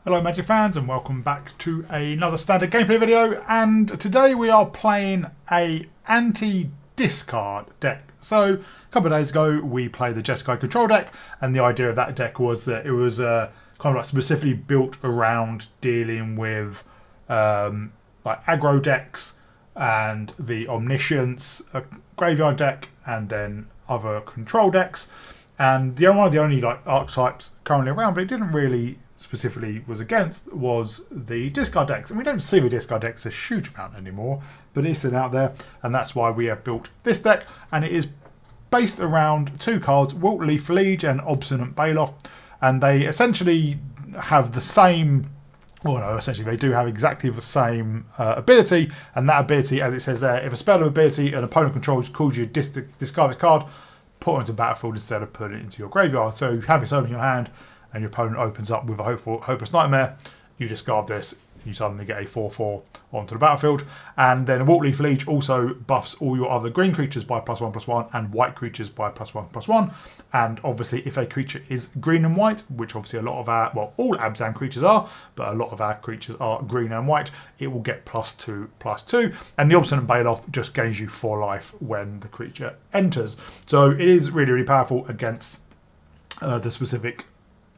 Hello Magic fans and welcome back to another standard gameplay video, and today we are playing a anti-discard deck. So a couple of days ago we played the Jeskai control deck, and the idea of that deck was that it was kind of like specifically built around dealing with like aggro decks and the Omniscience graveyard deck and then other control decks, and one of the only like archetypes currently around, but it didn't really specifically was against, was the discard decks. And we don't see the discard decks a huge amount anymore, but it's still out there, and that's why we have built this deck. And it is based around two cards, Wilt, Liege and Obstinate Baloth, and they essentially have the same, well no, essentially they do have exactly the same ability, and that ability, as it says there, if a spell of ability an opponent controls calls you discard this card, put it into battlefield instead of putting it into your graveyard. So you have this over in your hand and your opponent opens up with a Hopeless Nightmare, you discard this, you suddenly get a 4/4 onto the battlefield. And then Wilt Liege also buffs all your other green creatures by +1/+1 and white creatures by +1/+1. And obviously if a creature is green and white, which obviously a lot of our, well, all Abzan creatures are, but a lot of our creatures are green and white, it will get +2/+2. And the Obstinate Baloth just gains you 4 life when the creature enters. So it is really, really powerful against the specific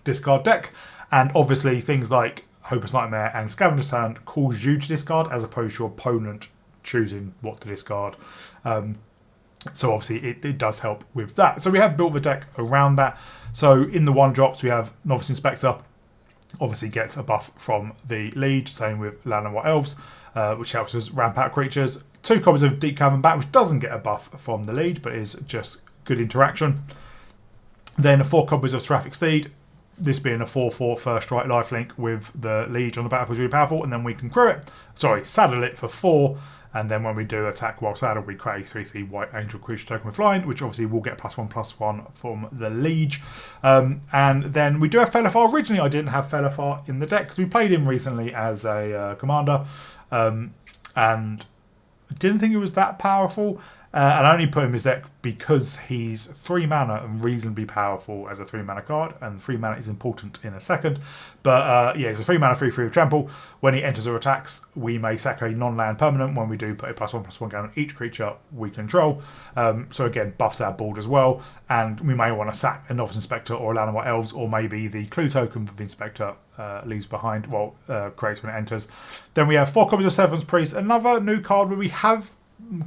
discard deck. And obviously things like Hopeless Nightmare and Scavenger's Turn cause you to discard as opposed to your opponent choosing what to discard. So obviously it does help with that. So we have built the deck around that. So in the 1-drops we have Novice Inspector, obviously gets a buff from the Liege, same with Land and White Elves, which helps us ramp out creatures. 2 copies of Deep Cavern Bat, which doesn't get a buff from the Liege, but is just good interaction. Then 4 copies of Seraphic Steed, this being a 4/4 first strike lifelink with the Liege on the battlefield is really powerful, and then we can crew it. Sorry, saddle it for 4, and then when we do attack while saddled, we create a 3/3 white angel creature token with flying, which obviously will get +1/+1 from the Liege. And then we do have Felafar. Originally, I didn't have Felafar in the deck because we played him recently as a commander, and didn't think it was that powerful. And I only put him in his deck because he's 3 mana and reasonably powerful as a 3 mana card, and 3 mana is important in a second. But yeah, he's a 3 mana 3/3 with trample. When he enters or attacks, we may sack a non-land permanent. When we do, put a +1/+1 down on each creature we control. So again, buffs our board as well. And we may want to sack a Novice Inspector or a Land and White Elves, or maybe the clue token for the Inspector leaves behind, well, creates when it enters. Then we have 4 copies of Severance Priest, another new card where we have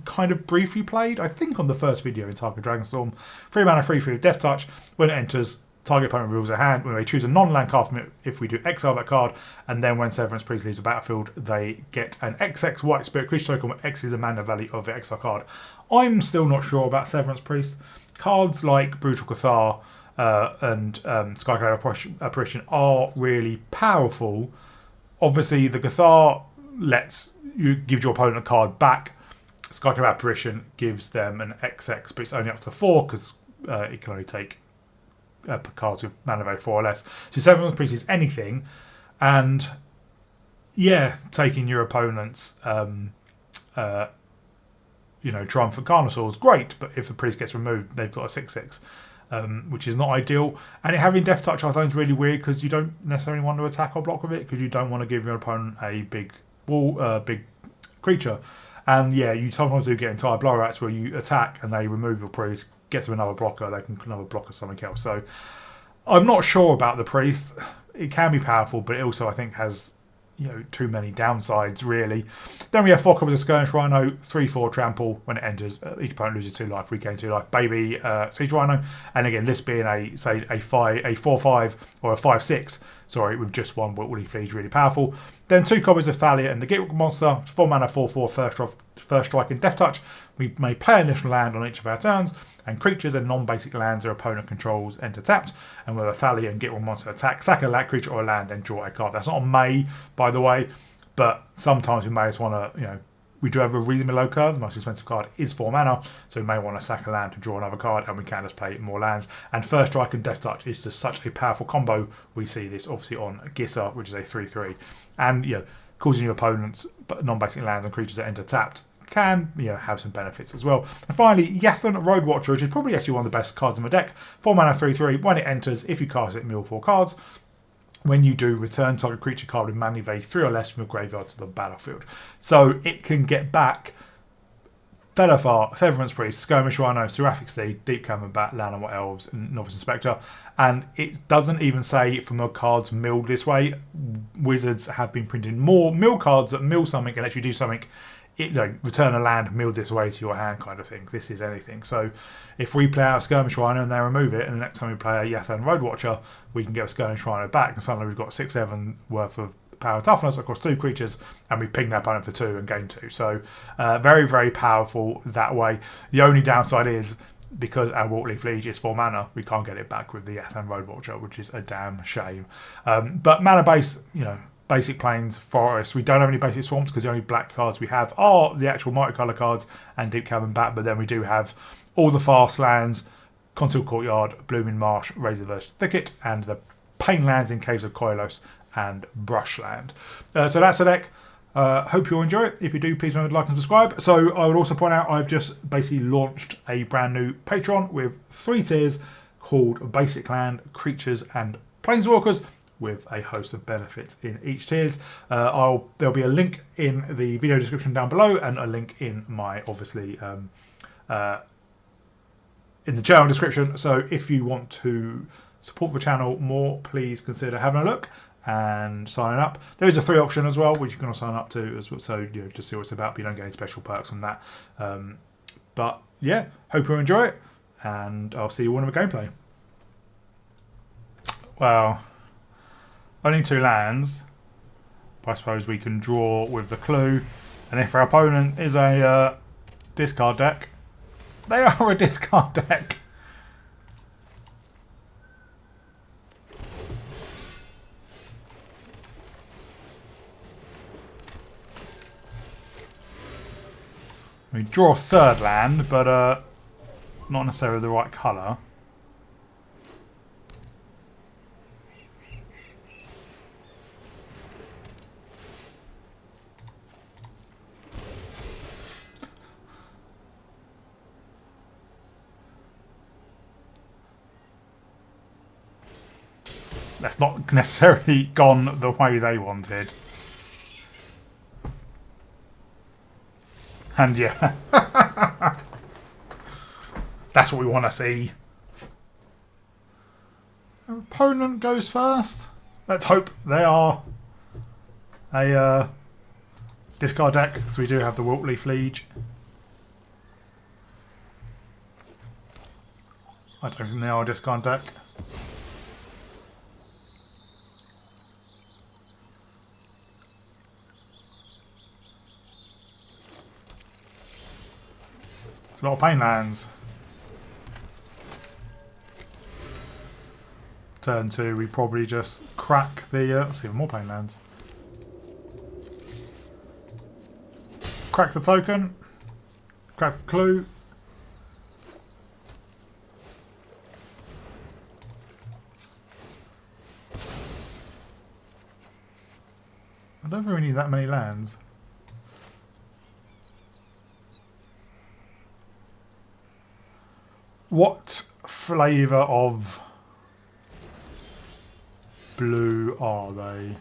kind of briefly played, I think on the first video in Tarkir Dragonstorm. 3 mana 3/3 with Death Touch. When it enters, target opponent reveals a hand. We may choose a non-land card from it if we do exile that card, and then when Severance Priest leaves the battlefield, they get an XX white spirit creature token, where X is the mana value of the exile card. I'm still not sure about Severance Priest. Cards like Brutal Cathar and Skyclave Apparition are really powerful. Obviously the Cathar gives your opponent a card back. Skyclave Apparition gives them an XX, but it's only up to 4 because it can only take cards with mana value 4 or less. So Severance Priest is anything, and yeah, taking your opponent's Triumphant Carnosaur is great, but if the priest gets removed, they've got a 6/6, which is not ideal. And having Death Touch I find is really weird because you don't necessarily want to attack or block with it because you don't want to give your opponent a big creature. And yeah, you sometimes do get entire blowouts where you attack and they remove your priest, get to another blocker, they can another blocker something else. So I'm not sure about the priest. It can be powerful, but it also I think has too many downsides really. Then we have 4 copies of Skirmish Rhino, 3/4 trample. When it enters, each opponent loses 2 life, we gain 2 life. Baby Siege Rhino, and again this being a 4/5 or a 5/6. Sorry, with just 1 Wilt Feed, really powerful. Then 2 copies of Thalia and the Gate Monster, 4 mana 4/4 first strike and Death Touch. We may play an additional land on each of our turns, and creatures and non-basic lands our opponent controls enter tapped. And with a Thalia and Gate Monster attack, sack a land creature or a land, then draw a card. That's not a may, by the way, but sometimes we may just want to, we do have a reasonably low curve. The most expensive card is 4 mana, so we may want to sack a land to draw another card, and we can just play more lands. And First Strike and Death Touch is just such a powerful combo. We see this obviously on Gissa, which is a 3/3, and causing your opponents non-basic lands and creatures that enter tapped can have some benefits as well. And finally, Yathan Road Watcher, which is probably actually one of the best cards in the deck. 4 mana 3/3. When it enters, if you cast it, mill 4 cards. when you do, return target creature card with mana value 3 or less from your graveyard to the battlefield. So it can get back Baloth, Severance Priest, Skirmish Rhino, Seraphic Steed, Deep Cavern Bat, Llanowar Elves, and Novice Inspector. And it doesn't even say from your cards milled this way. Wizards have been printing more mill cards that mill something and actually do something. Return a land milled this way to your hand kind of thing. This is anything. So if we play out a Skirmish Rhino and they remove it, and the next time we play a Yathan Road Watcher, we can get a Skirmish Rhino back, and suddenly we've got 6-7 worth of power and toughness across 2 creatures, and we ping their opponent for 2 and gain 2. So very, very powerful that way. The only downside is, because our Wilt Liege is 4 mana, we can't get it back with the Yathan Road Watcher, which is a damn shame. But mana base, basic plains, forests. We don't have any basic swamps because the only black cards we have are the actual multicolour cards and Deep Cavern Bat, but then we do have all the fast lands, Concealed Courtyard, Blooming Marsh, Razorverse Thicket, and the Pain lands in Caves of Koilos and Brushland. So that's the deck. Hope you'll enjoy it. If you do, please remember to like and subscribe. So I would also point out I've just basically launched a brand new Patreon with 3 tiers called Basic Land, Creatures and Planeswalkers, with a host of benefits in each tiers. There'll be a link in the video description down below, and a link in my, obviously, in the channel description. So if you want to support the channel more, please consider having a look and signing up. There is a free option as well, which you can sign up to as well. So just see what it's about, but you don't get any special perks from that. But yeah, hope you enjoy it, and I'll see you all in the gameplay. Well, only 2 lands, but I suppose we can draw with the clue. And if our opponent is a discard deck, they are a discard deck. We draw a 3rd land, but not necessarily the right colour. That's not necessarily gone the way they wanted. And yeah, that's what we want to see. Our opponent goes first. Let's hope they are a discard deck, because we do have the Wilt Liege. I don't think they are a discard deck. A lot of pain lands. Turn 2, we probably just crack the. Let's even more pain lands. Crack the token. Crack the clue. I don't really need that many lands. What flavour of blue are they?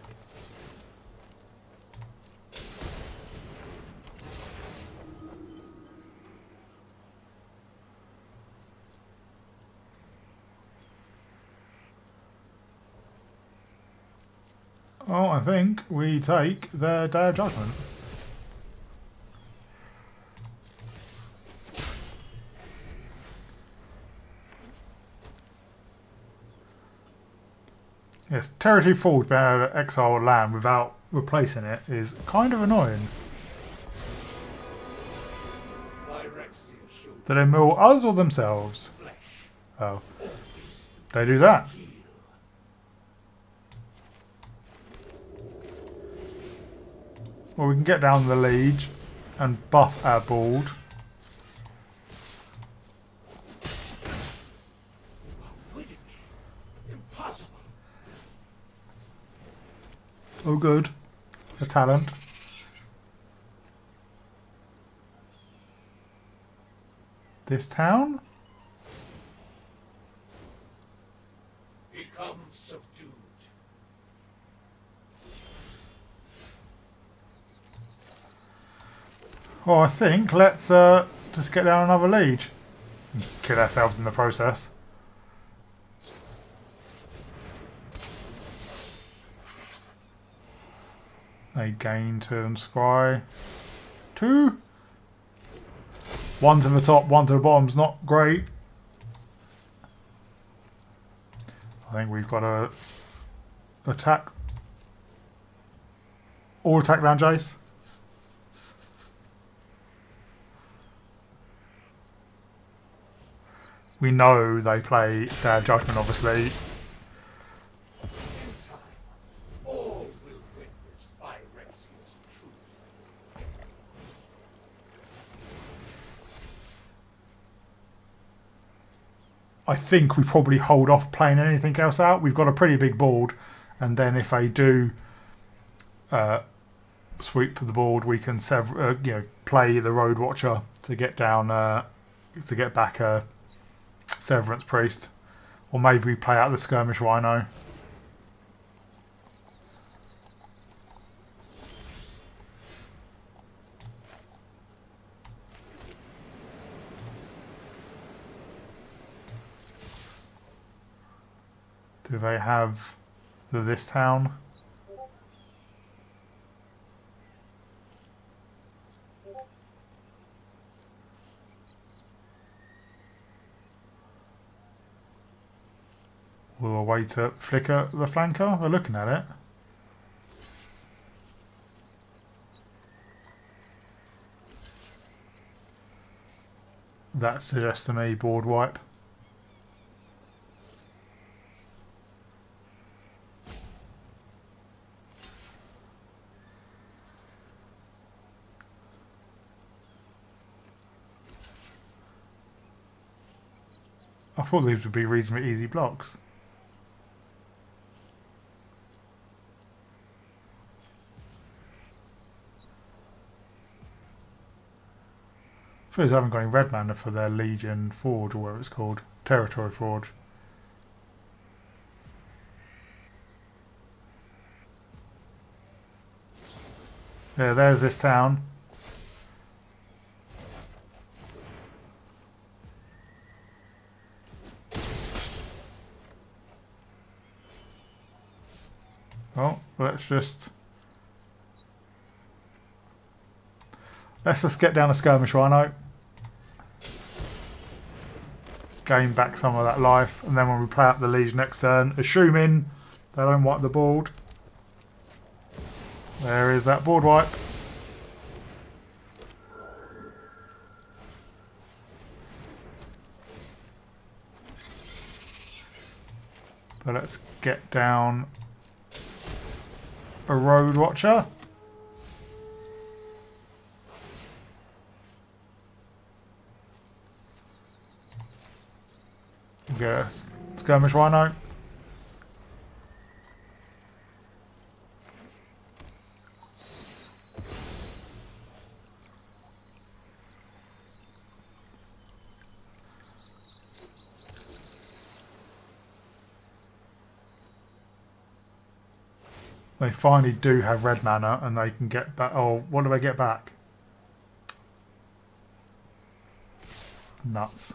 Oh, I think we take their Day of Judgment. Yes, territory falls being able to exile a land without replacing it is kind of annoying. Do they mill us or themselves? Oh. They do that. Well, we can get down the Liege and buff our board. Oh good. A talent. This town? Become subdued. Oh, I think let's just get down another Liege. Kill ourselves in the process. They gain turn scry. 2. 1 to the top, 1 to the bottom's not great. I think we've got to attack. All attack round Jace. We know they play their judgment, obviously. I think we probably hold off playing anything else out. We've got a pretty big board, and then if they do sweep the board, we can play the Road Watcher to get down to get back a Severance Priest, or maybe we play out the Skirmish Rhino. Do they have this town? We'll wait to flicker the flanker. We're looking at it. That suggests to me board wipe. I thought these would be reasonably easy blocks. I suppose I haven't got any red mana for their Legion Forge, or whatever it's called. Territory Forge. Yeah, there's this town. Oh, let's just get down a Skirmish Rhino. Gain back some of that life, and then when we play out the Liege next turn, assuming they don't wipe the board. There is that board wipe. But let's get down a Road Watcher. We'll get a Skirmish Rhino. They finally do have red mana, and they can get back. Oh, what do they get back? Nuts.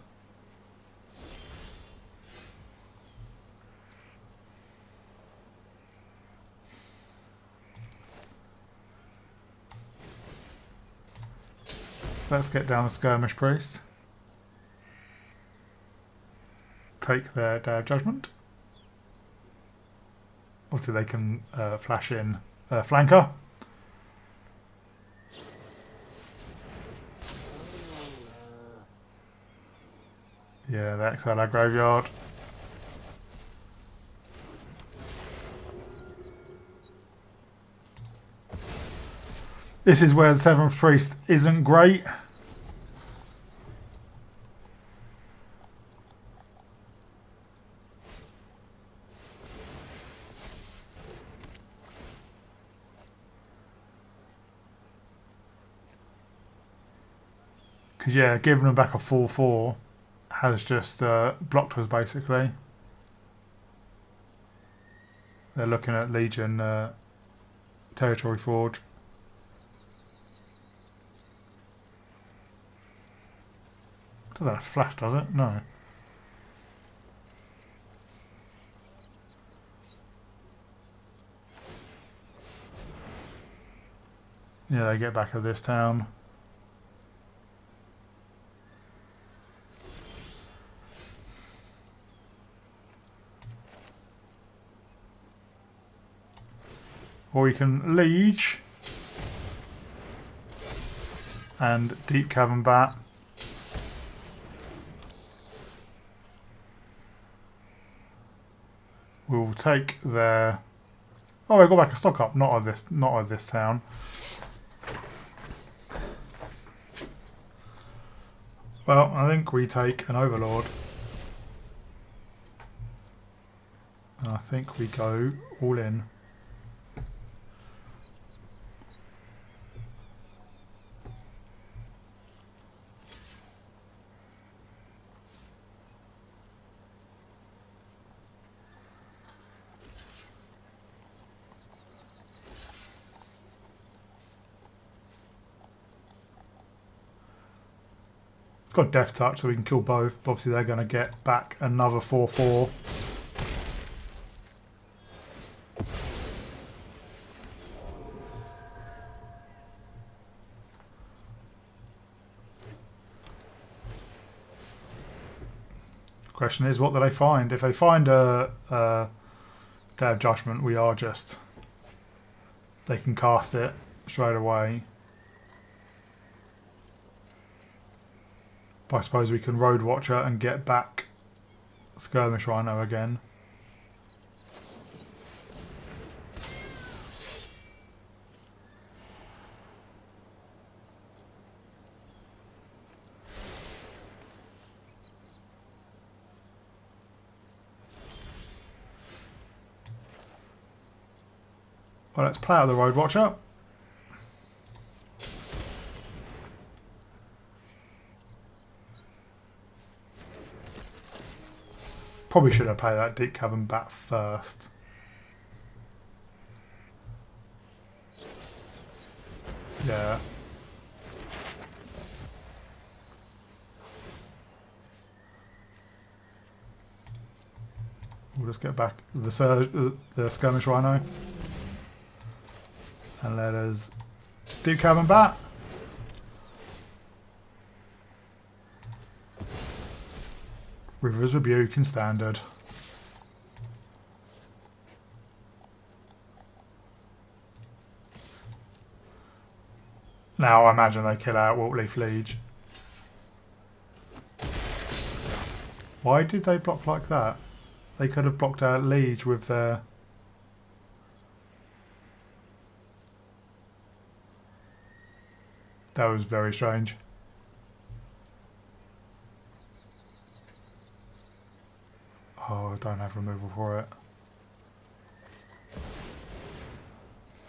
Let's get down a Skirmish Priest. Take their Judgment. Obviously they can flash in Flanker. Yeah, they exile our graveyard. This is where the Seventh Priest isn't great. Because, yeah, giving them back a 4/4 has just blocked us, basically. They're looking at Legion Territory Forge. Doesn't have flash, does it? No. Yeah, they get back of this town. Or we can Liege and Deep Cavern Bat. We'll take their... Oh, we got back a stock up, not of this town. Well, I think we take an Overlord. And I think we go all in. It's got Death Touch, so we can kill both. But obviously, they're going to get back another 4/4. Question is, what do they find? If they find a Day of Judgment, we are just... They can cast it straight away. But I suppose we can Road Watcher and get back Skirmish Rhino again. Well, let's play out the Road Watcher. Probably should have played that Deep Cavern Bat first. Yeah. We'll just get back the Skirmish Rhino. And let us Deep Cavern Bat. River's Rebuke in Standard. Now I imagine they kill out Wilt Leaf Liege. Why did they block like that? They could have blocked out Liege with their... That was very strange. Oh, I don't have removal for it.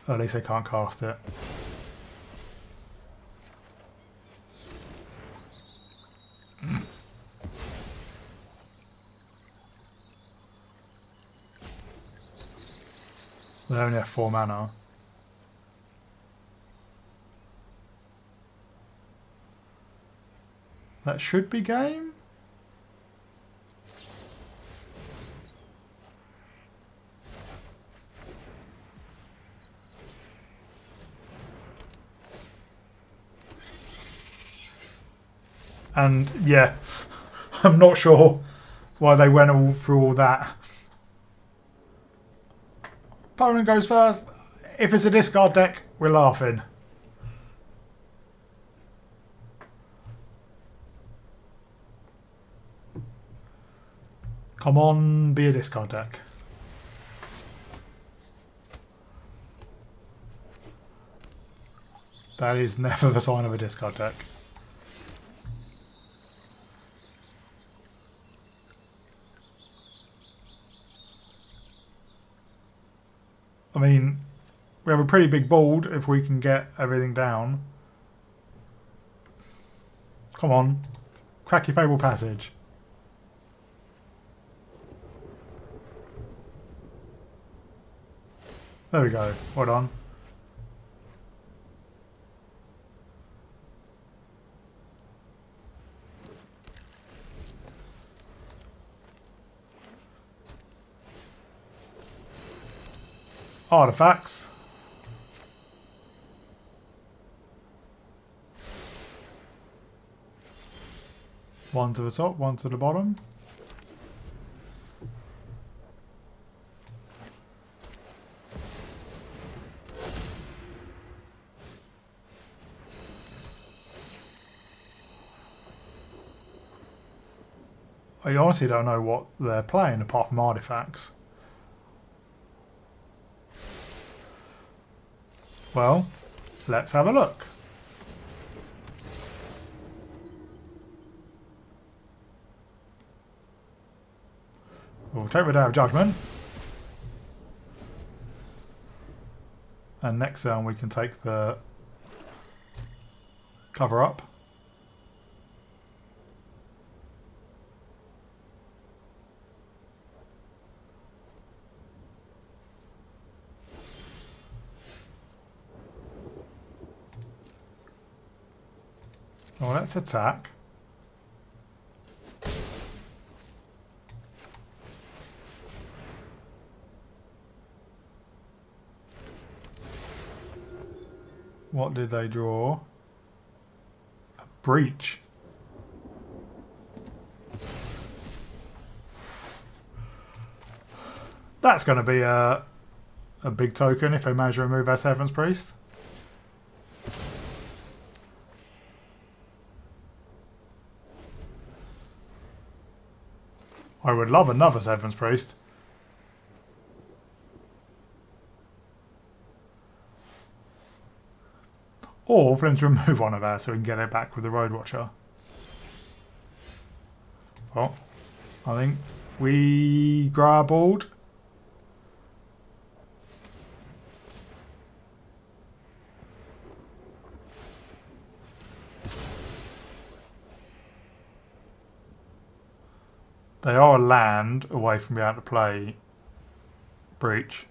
At least I can't cast it. They only have 4 mana. That should be game. And yeah, I'm not sure why they went all through all that. Opponent goes first. If it's a discard deck, we're laughing. Come on, be a discard deck. That is never the sign of a discard deck. I mean, we have a pretty big board if we can get everything down. Come on. Crack your Fable Passage. There we go. Well done. artifacts. One to the top, one to the bottom. I honestly don't know what they're playing apart from artifacts. Well, let's have a look. We'll take the Day of Judgment. And next turn we can take the cover up. Well, let's attack. What did they draw? A breach. That's going to be a big token if they manage to remove our Severance Priest. I would love another Severance Priest. Or for him to remove one of ours so we can get it back with the Road Watcher. Well, I think we grow our board. They are a land away from being able to play Breach.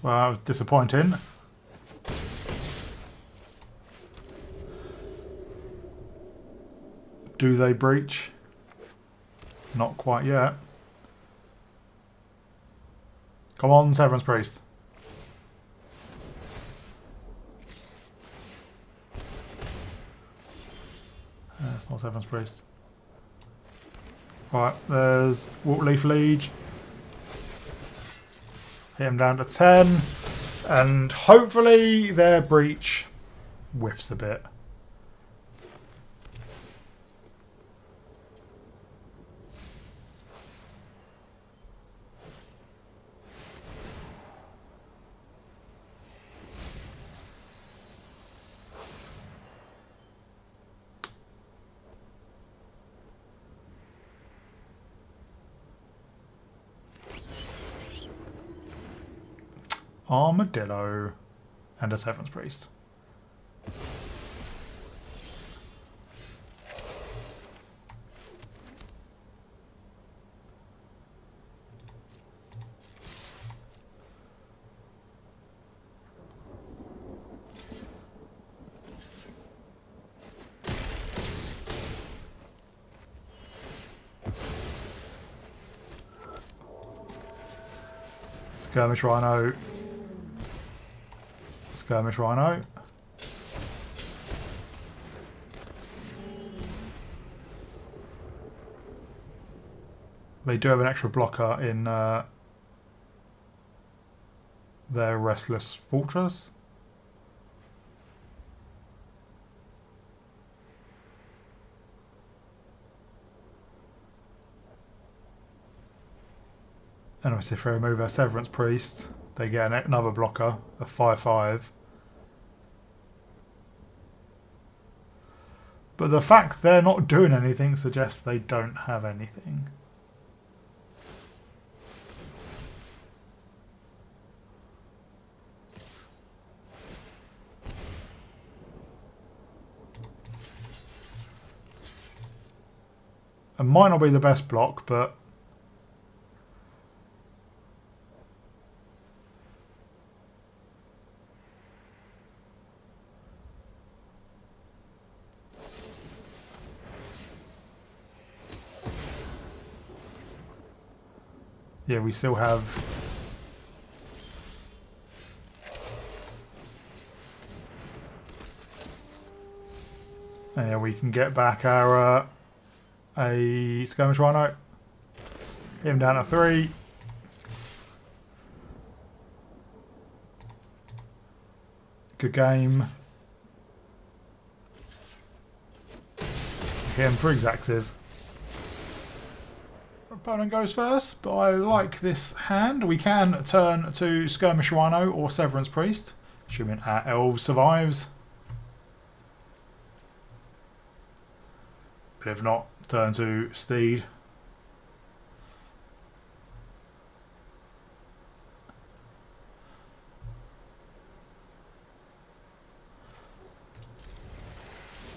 Well, that was disappointing. Do they breach? Not quite yet. Come on, Severance Priest. That's not Severance Priest. Right, there's Wilt Liege. Hit him down to 10. And hopefully their breach whiffs a bit. Armadillo and a Severance Priest. Skirmish Rhino. Skirmish Rhino. They do have an extra blocker in their Restless Fortress. And obviously if they remove our Severance Priest, they get another blocker, a 5/5. But the fact they're not doing anything suggests they don't have anything. It might not be the best block, but Yeah, we still have... Yeah, we can get back our a skirmish rhino. Get him down to 3. Good game. Hit him for axes. Opponent goes first, but I like this hand. We can turn to Skirmish Rhino or Severance Priest, assuming our elf survives. But if not, turn to Steed.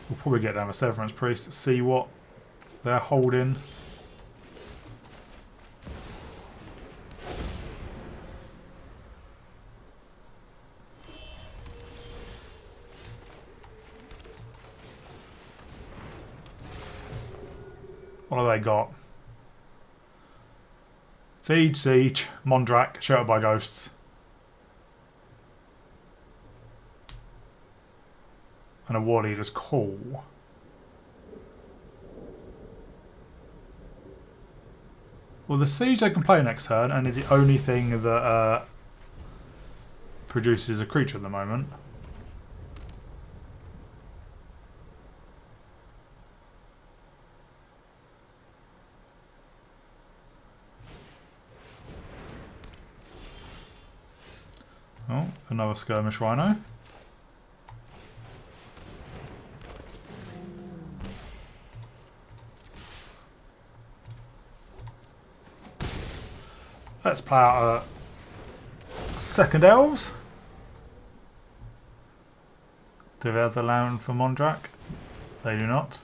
We'll probably get down a Severance Priest to see what they're holding. What have they got? Siege, Mondrak, Sheltered by Ghosts. And a War Leader's Call. Well, the Siege they can play next turn and is the only thing that produces a creature at the moment. Oh, another Skirmish Rhino. Let's play out a second Elves. Do they have the land for Mondrak? They do not.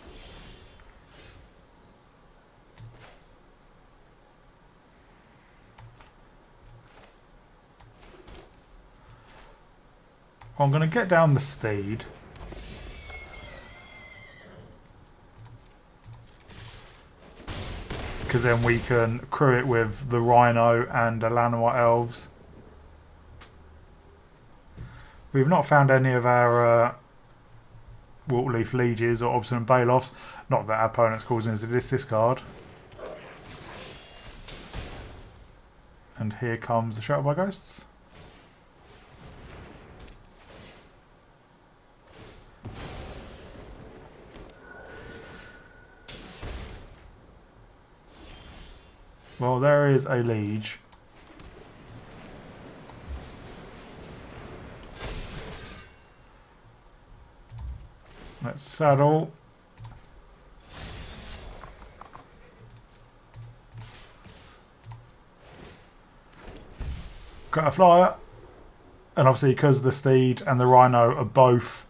I'm going to get down the Steed. Because then we can crew it with the Rhino and the Llanowar Elves. We've not found any of our Wilt Leaf Lieges or Obstinate Baloths. Not that our opponent's causing us to discard. And here comes the Sheltered by Ghosts. Well, there is a Liege. Let's saddle. Got a flyer. And obviously because the Steed and the Rhino are both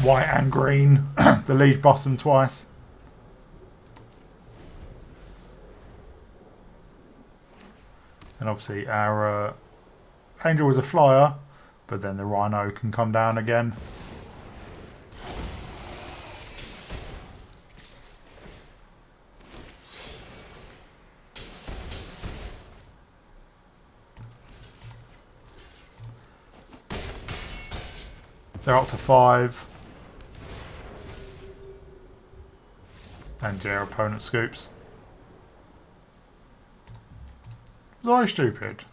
white and green, the Liege bossed them twice. And obviously our Angel was a flyer, but then the Rhino can come down again. They're up to 5. And their opponent scoops. Was I stupid?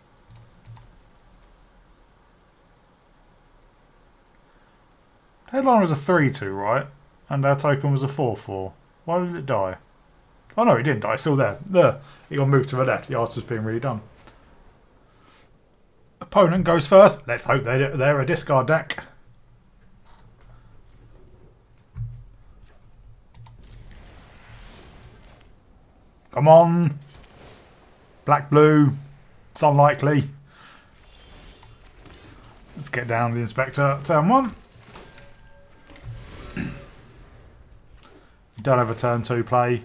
Headline was a 3-2, right? And our token was a 4-4. Why did it die? Oh no, it didn't die. It's still there. There. It got moved to the left. The art was being redone. Opponent goes first. Let's hope they're a discard deck. Come on. Black, blue. It's unlikely. Let's get down the Inspector. Turn 1. You don't have a turn 2 play.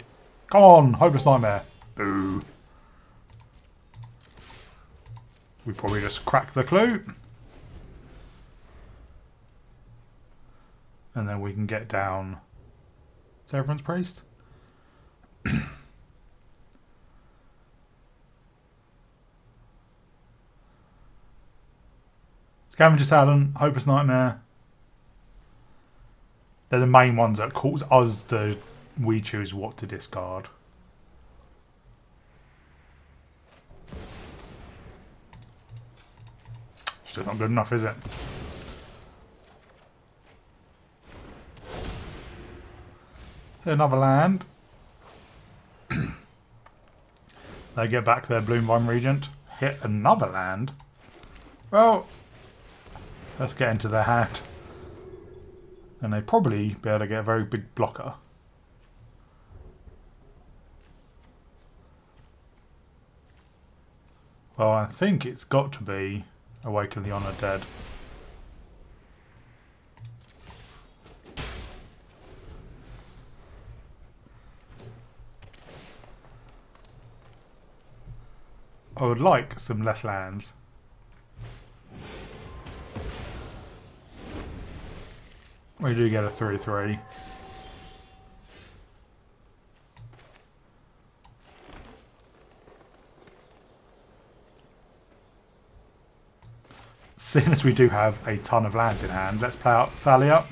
Come on. Hopeless Nightmare. Boo. We probably just crack the clue. And then we can get down Severance Priest. Scavenger's Talon, Hopeless Nightmare. They're the main ones that cause us to we choose what to discard. Still not good enough, is it? Another land. They get back their Bloomvine Regent. Hit another land. Well, let's get into their hand. And they probably be able to get a very big blocker. Well, I think it's got to be Awaken the Honoured Dead. I would like some less lands. We do get a 3/3. Seeing as we do have a ton of lands in hand, let's play out Thalia.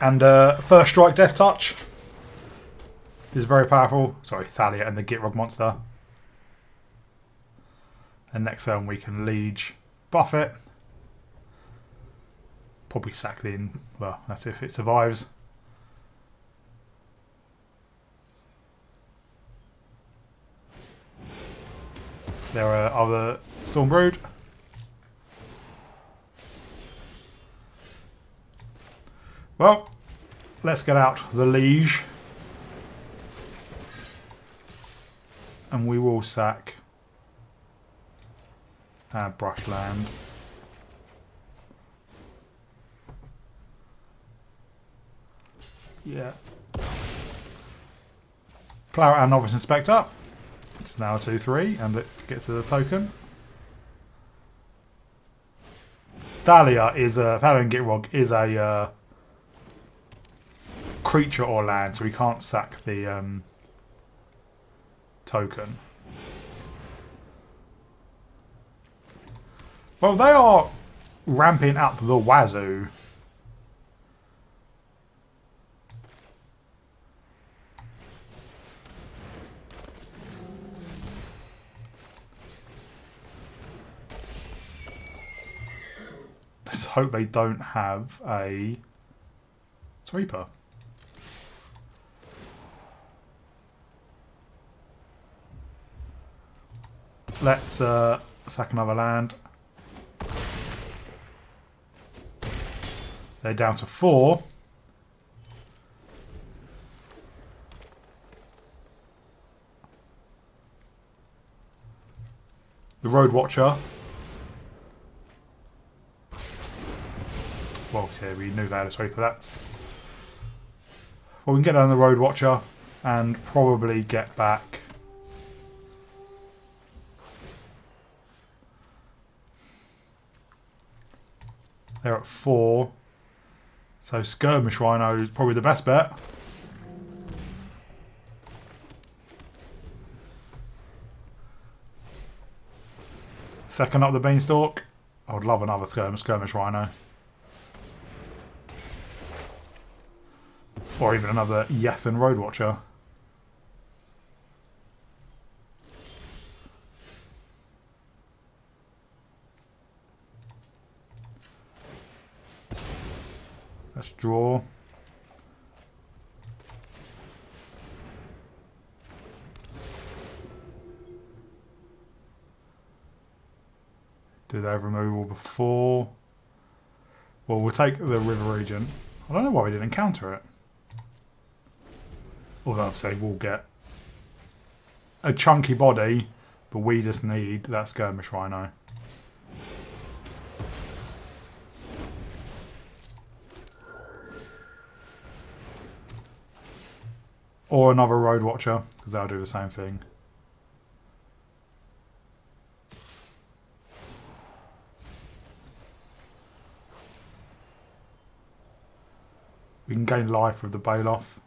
And First Strike Death Touch is very powerful. Sorry, Thalia and the Gitrog monster. And next turn we can Liege, buff it. Probably sack the in. Well, that's if it survives. There are other Stormbrood. Well, let's get out the Liege. And we will sack our Brushland. Yeah. Plow our Novice Inspector. It's now a 2/3 and it gets to the token. Thalia and Gitrog is a creature or land, so we can't sack the token. Well, they are ramping up the wazoo. Let's hope they don't have a sweeper. Let's sack another land. They're down to 4. The Road Watcher. Well, yeah, we knew they had a sweeper. That's. Well, we can get down the Road Watcher and probably get back. They're at 4. So Skirmish Rhino is probably the best bet. Second up the Beanstalk. I would love another Skirmish Rhino. Or even another Yethan Road Watcher. Let's draw. Do they have removal before? Well, we'll take the River Region. I don't know why we didn't counter it. Although I'd say we'll get a chunky body, but we just need that Skirmish Rhino. Or another Road Watcher, because they'll do the same thing. We can gain life with the Baloth.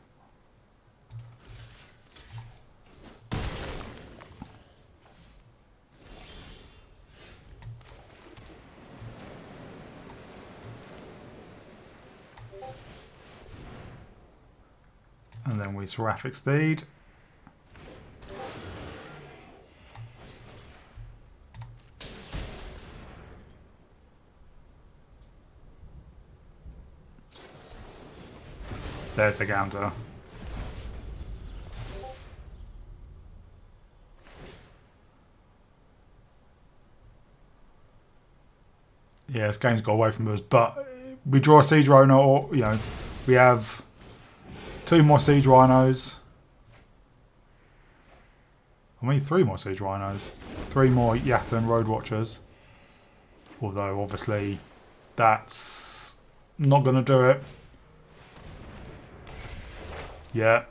And then we Seraphic Steed. There's the counter. Yeah, this game's got away from us, but we draw a Siege Rhino, or, you know, we have 2 more Siege Rhinos. I mean, 3 more Siege Rhinos. 3 more Yathan Road Watchers. Although, obviously, that's not going to do it. Yeah.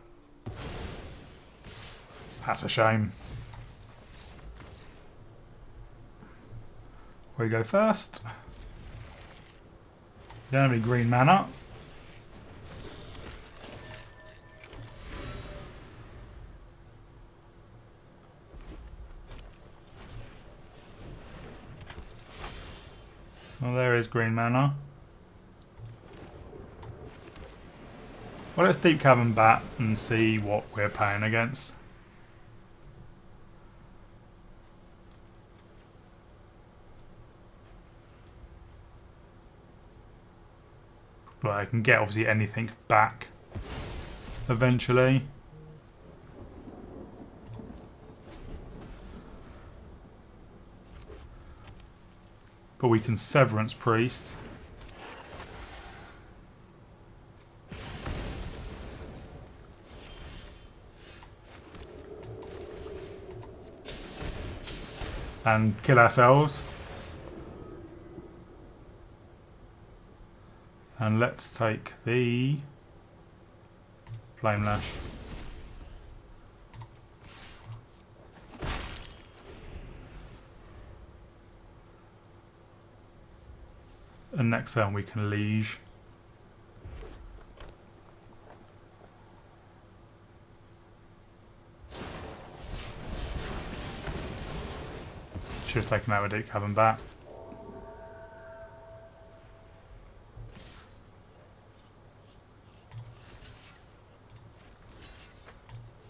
That's a shame. Where you go first? Don't have any green mana. Well, there is green mana. Well, let's Deep Cavern Bat and see what we're playing against. Well, I can get obviously anything back eventually. But we can Severance Priest. And kill ourselves. And let's take the Flame Lash. And next turn we can Liege. Should have taken out a Deep Cavern Bat.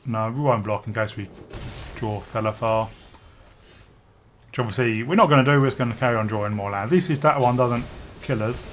No, we won't block in case we draw Thelafar. Which obviously we're not going to do, we're just going to carry on drawing more lands. At least that one doesn't kill us.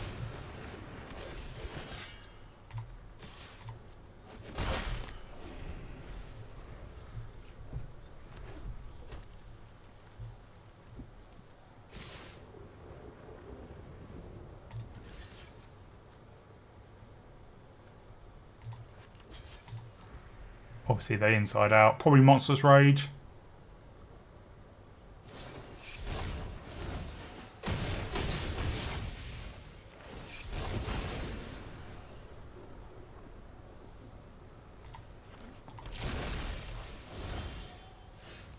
Obviously they inside out. Probably Monstrous Rage.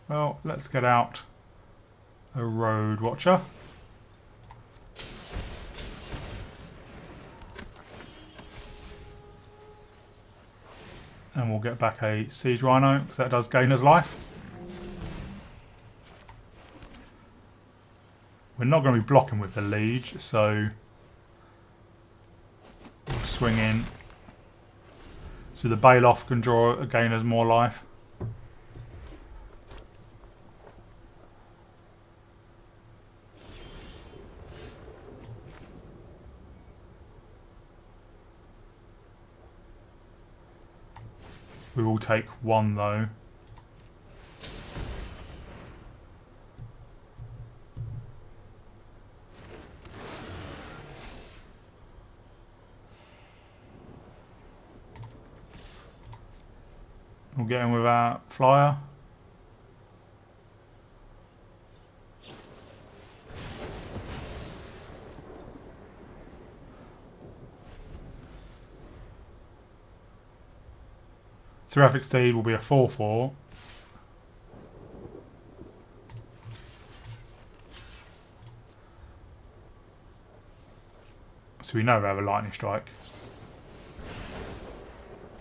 Well, let's get out a Road Watcher. And we'll get back a Siege Rhino, because that does gain us life. We're not going to be blocking with the Liege, so we'll swing in. So the Baloth can gain us more life. We will take 1 though. We'll get in with our flyer. Seraphic Steed will be a 4/4. So we know we have a Lightning Strike.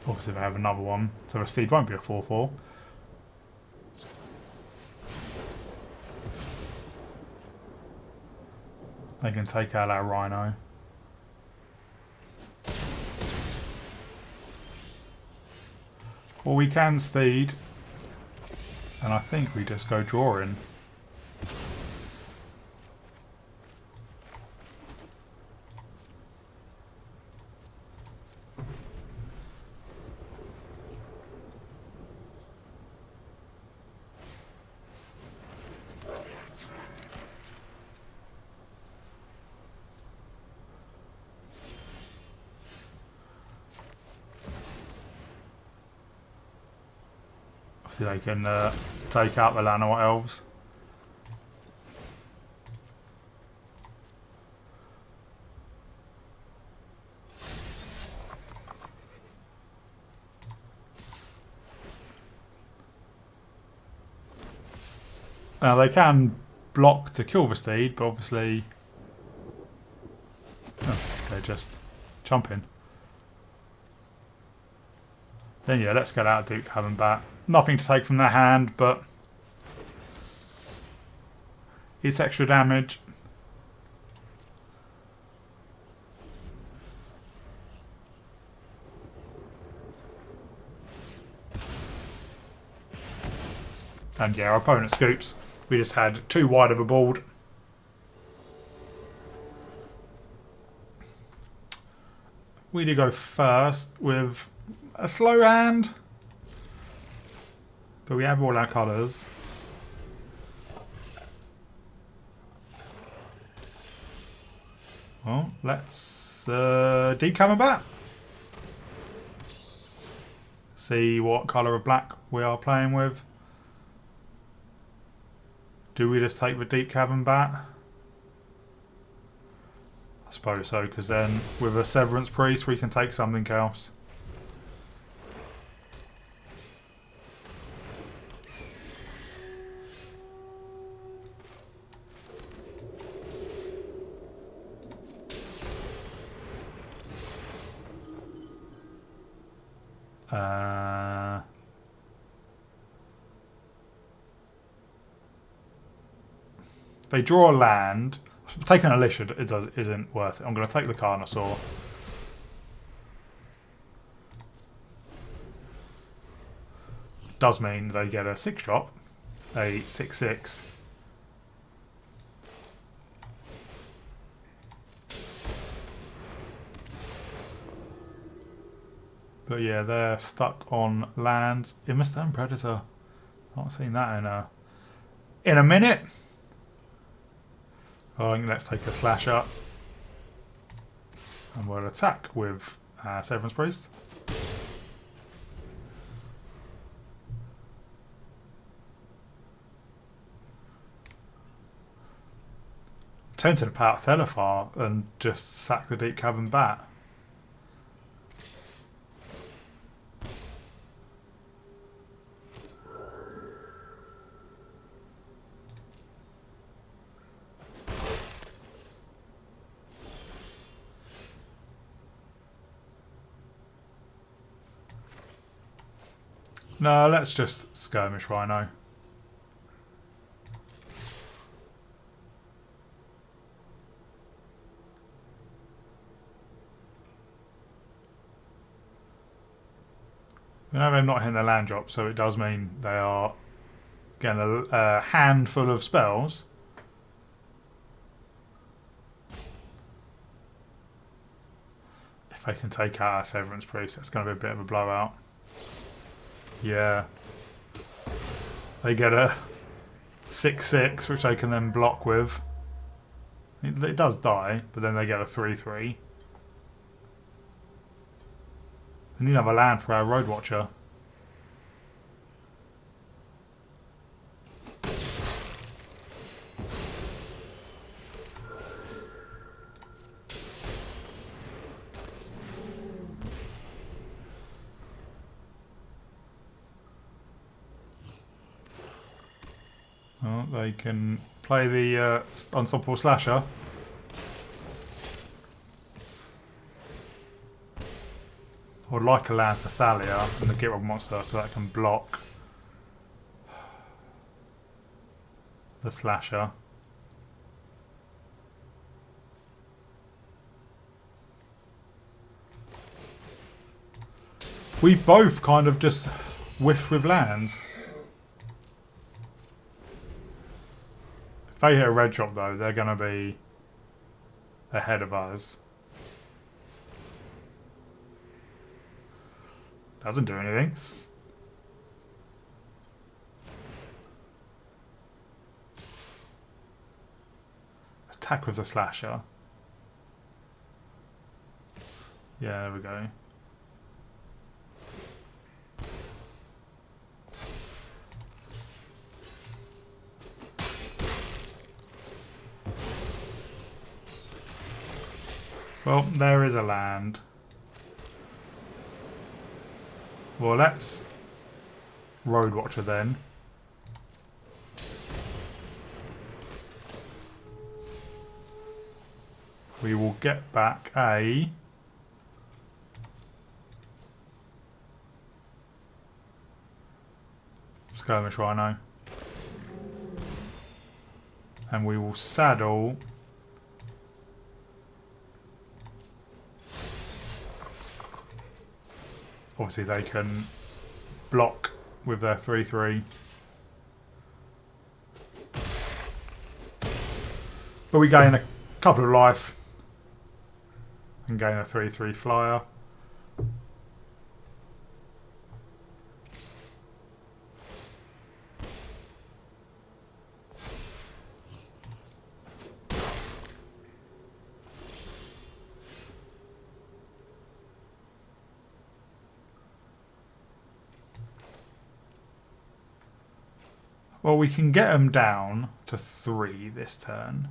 Obviously they have another one, so a steed won't be a 4/4. They can take out our rhino. Or we can steed, and I think we just go drawing. They can take out the Llanowar elves. Now they can block to kill the steed, but obviously they're just jumping. Then yeah, let's get out Duke Cavern back. Nothing to take from their hand, but it's extra damage. And yeah, our opponent scoops. We just had too wide of a board. We do go first with a slow hand. But we have all our colours. Well, let's deep Cavern back. See what colour of black we are playing with. Do we just take the Deep Cavern back? I suppose so, because then with a Severance Priest we can take something else. They draw a land. Taking a Liege isn't worth it. I'm going to take the Carnosaur. Does mean they get a 6-drop, a 6/6. But yeah, they're stuck on lands. Immerstone Predator. Not seen that in a minute. Oh, let's take a slash up. And we'll attack with Severance Priest. Tempted to power Thelafar and just sack the Deep Cavern bat. No, let's just skirmish Rhino. We know they're not hitting the land drop, so it does mean they are getting a handful of spells. If they can take out our Severance Priest, that's going to be a bit of a blowout. Yeah. They get a 6/6, which they can then block with. It does die, but then they get a 3/3. We need another land for our Road Watcher. Well, they can play the Unstoppable Slasher. I would like a land for Thalia and the Get Rid monster so that can block the Slasher. We both kind of just whiffed with lands. If they hit a red drop though, they're going to be ahead of us. Doesn't do anything. Attack with the Slasher. Yeah, there we go. Well, there is a land. Well, let's Road Watcher then. We will get back a Skirmish Rhino. And we will saddle obviously they can block with their 3/3. But we gain a couple of life and gain a 3/3 flyer. Well, we can get them down to 3 this turn.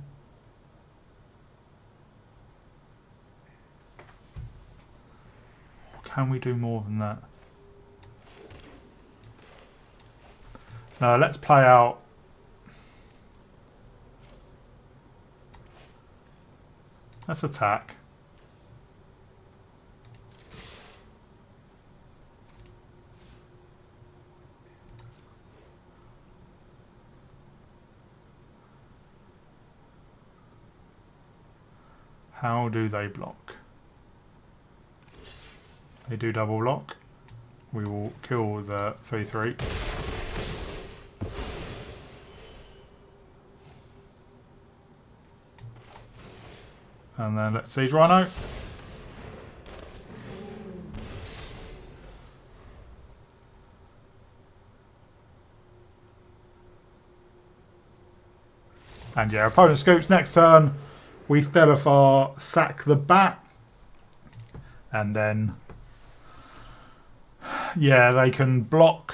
Can we do more than that? No, let's play out. Let's attack. How do they block? They do double block. We will kill the 3/3. And then let's siege Rhino. And yeah, opponent scoops next turn. We Thelafar sack the bat. And then yeah, they can block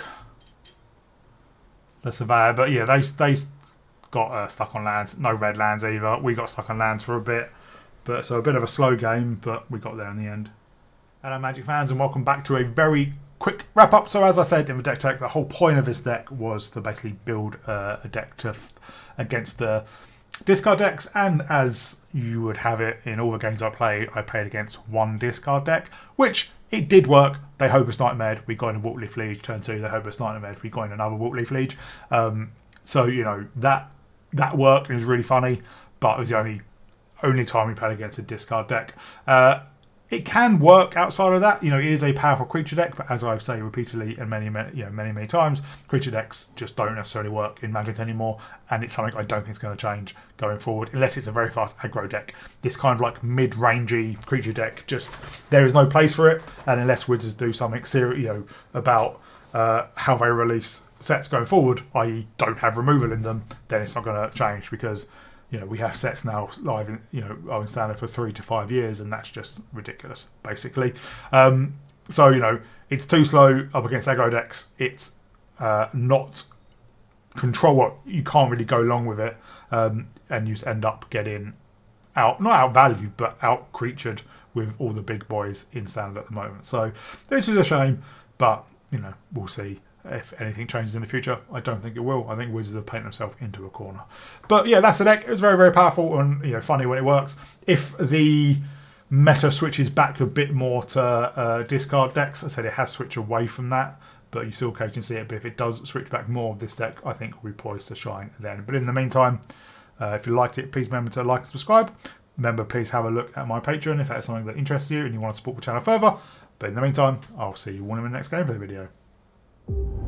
the Surveyor, but yeah, they got stuck on lands. No red lands either. We got stuck on lands for a bit, but so a bit of a slow game, but we got there in the end. Hello, Magic fans, and welcome back to a very quick wrap up. So as I said in the deck tech, the whole point of this deck was to basically build a deck against the discard decks, and as you would have it in all the games I played against one discard deck, which it did work. They Hopeless Nightmare. We got in a Wilt Liege. Turn 2, they Hopeless Nightmare. We got in another Wilt Liege. So you know that worked. It was really funny, but it was the only time we played against a discard deck. It can work outside of that. You know, it is a powerful creature deck, but as I've said repeatedly and many times, creature decks just don't necessarily work in Magic anymore, and it's something I don't think is going to change going forward, unless it's a very fast aggro deck. This kind of like mid-rangey creature deck, just there is no place for it, and unless Wizards do something serious, about how they release sets going forward, i.e., don't have removal in them, then it's not going to change because. We have sets now live in, are in standard for 3 to 5 years, and that's just ridiculous, basically. So, it's too slow up against aggro decks. It's not control. You can't really go long with it, and you just end up getting not outvalued, but out-creatured with all the big boys in standard at the moment. So, this is a shame, but, we'll see. If anything changes in the future, I don't think it will. I think Wizards have painted themselves into a corner. But yeah, that's the deck. It's very, very powerful and funny when it works. If the meta switches back a bit more to discard decks. I said it has switched away from that, but you still occasionally see it. But if it does switch back more of this deck, I think will be poised to shine then. But in the meantime, if you liked it, please remember to like and subscribe. Remember, please have a look at my Patreon if that's something that interests you and you want to support the channel further. But in the meantime, I'll see you all in the next gameplay video.